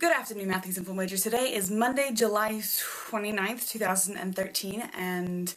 Good afternoon, Matthews and Film Majors. Today is Monday, July 29th, 2013, and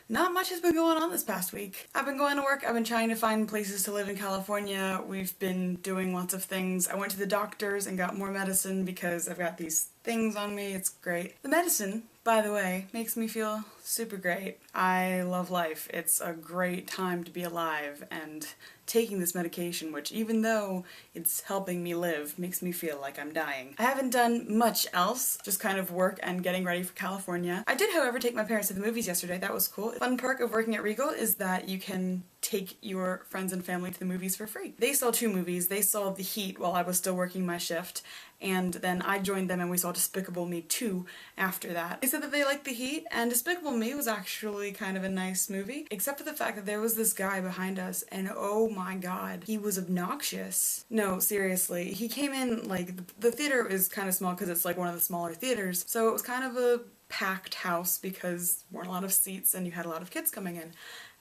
not much has been going on this past week. I've been going to work, I've been trying to find places to live in California, we've been doing lots of things. I went to the doctors and got more medicine because I've got these things on me, it's great. The medicine, by the way, makes me feel super great. I love life. It's a great time to be alive, and taking this medication, which even though it's helping me live, makes me feel like I'm dying. I haven't done much else, just kind of work and getting ready for California. I did, however, take my parents to the movies yesterday. That was cool. Fun perk of working at Regal is that you can take your friends and family to the movies for free. They saw two movies. They saw The Heat while I was still working my shift, and then I joined them and we saw Despicable Me 2 after that. They said that they liked The Heat, and Despicable Me was actually kind of a nice movie, except for the fact that there was this guy behind us, and oh my god, he was obnoxious. No, seriously. He came in, like, the theater is kind of small because it's like one of the smaller theaters, so it was kind of a packed house because there weren't a lot of seats and you had a lot of kids coming in.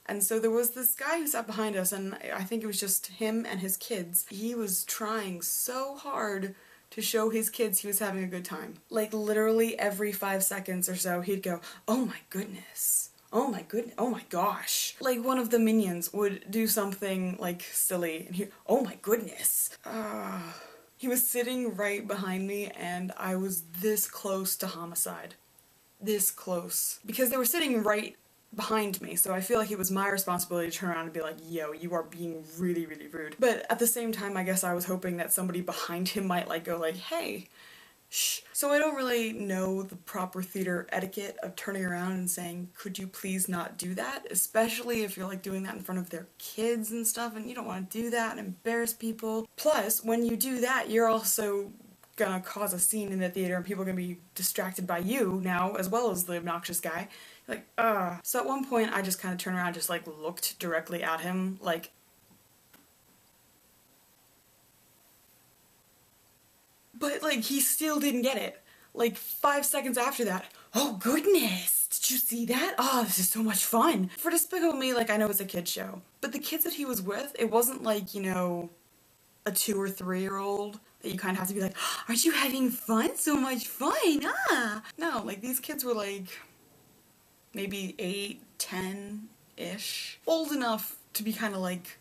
And so there was this guy who sat behind us, and I think it was just him and his kids. He was trying so hard to show his kids he was having a good time. Like, literally every 5 seconds or so, he'd go, "Oh my goodness. Oh my goodness. Oh my gosh." Like, one of the minions would do something, like, silly, and he'd, "Oh my goodness." He was sitting right behind me, and I was this close to homicide. This close. Because they were sitting right behind me, so I feel like it was my responsibility to turn around and be like, "Yo, you are being really, really rude." But at the same time, I guess I was hoping that somebody behind him might like go like, "Hey, shh." So I don't really know the proper theater etiquette of turning around and saying, "Could you please not do that?" Especially if you're like doing that in front of their kids and stuff, and you don't want to do that and embarrass people. Plus, when you do that, you're also gonna cause a scene in the theater and people are gonna be distracted by you now, as well as the obnoxious guy. Like, So at one point I just kind of turned around and just like looked directly at him, like, but like he still didn't get it. Like 5 seconds after that, "Oh goodness, did you see that? Oh, this is so much fun." For Despicable Me, like, I know it's a kid's show, but the kids that he was with, it wasn't like, you know, a 2 or 3-year-old that you kind of have to be like, "Aren't you having fun? So much fun, ah!" No, like, these kids were like maybe 8, 10-ish. Old enough to be kind of like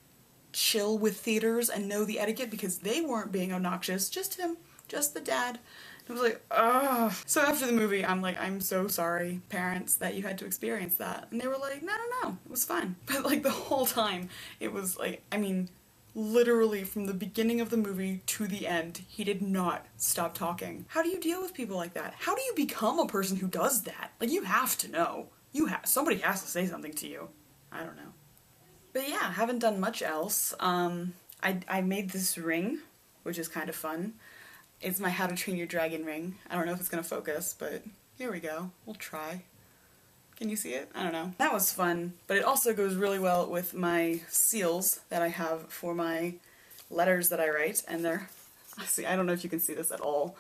chill with theaters and know the etiquette because they weren't being obnoxious, just him, just the dad. I was like, ugh. So after the movie, I'm like, "I'm so sorry, parents, that you had to experience that." And they were like, "No, no, no, it was fine." But like the whole time, it was like, I mean, literally from the beginning of the movie to the end, he did not stop talking. How do you deal with people like that? How do you become a person who does that? Like, you have to know. Somebody has to say something to you. I don't know. But yeah, haven't done much else. I made this ring, which is kind of fun. It's my How to Train Your Dragon ring. I don't know if it's gonna focus, but here we go. We'll try. Can you see it? I don't know. That was fun, but it also goes really well with my seals that I have for my letters that I write, and I don't know if you can see this at all.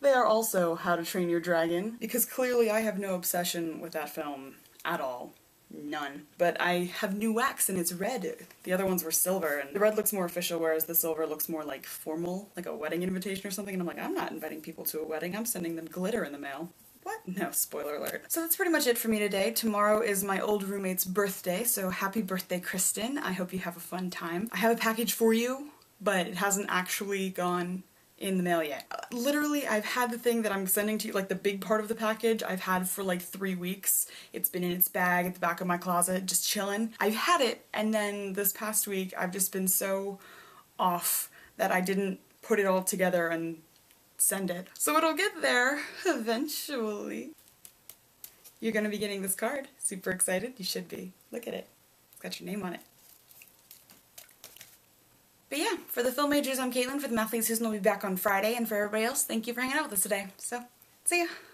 They are also How to Train Your Dragon, because clearly I have no obsession with that film at all. None. But I have new wax and it's red. The other ones were silver, and the red looks more official, whereas the silver looks more like formal, like a wedding invitation or something, and I'm like, I'm not inviting people to a wedding, I'm sending them glitter in the mail. What? No, spoiler alert. So that's pretty much it for me today. Tomorrow is my old roommate's birthday, so happy birthday, Kristen. I hope you have a fun time. I have a package for you, but it hasn't actually gone in the mail yet. Literally, I've had the thing that I'm sending to you, like the big part of the package, I've had for like 3 weeks. It's been in its bag at the back of my closet, just chilling. I've had it, and then this past week, I've just been so off that I didn't put it all together and send it. So it'll get there eventually. You're gonna be getting this card. Super excited? You should be. Look at it. It's got your name on it. But yeah, for the film majors, I'm Caitlin. For the Mathlete, Susan will be back on Friday, and for everybody else, thank you for hanging out with us today. So, see ya!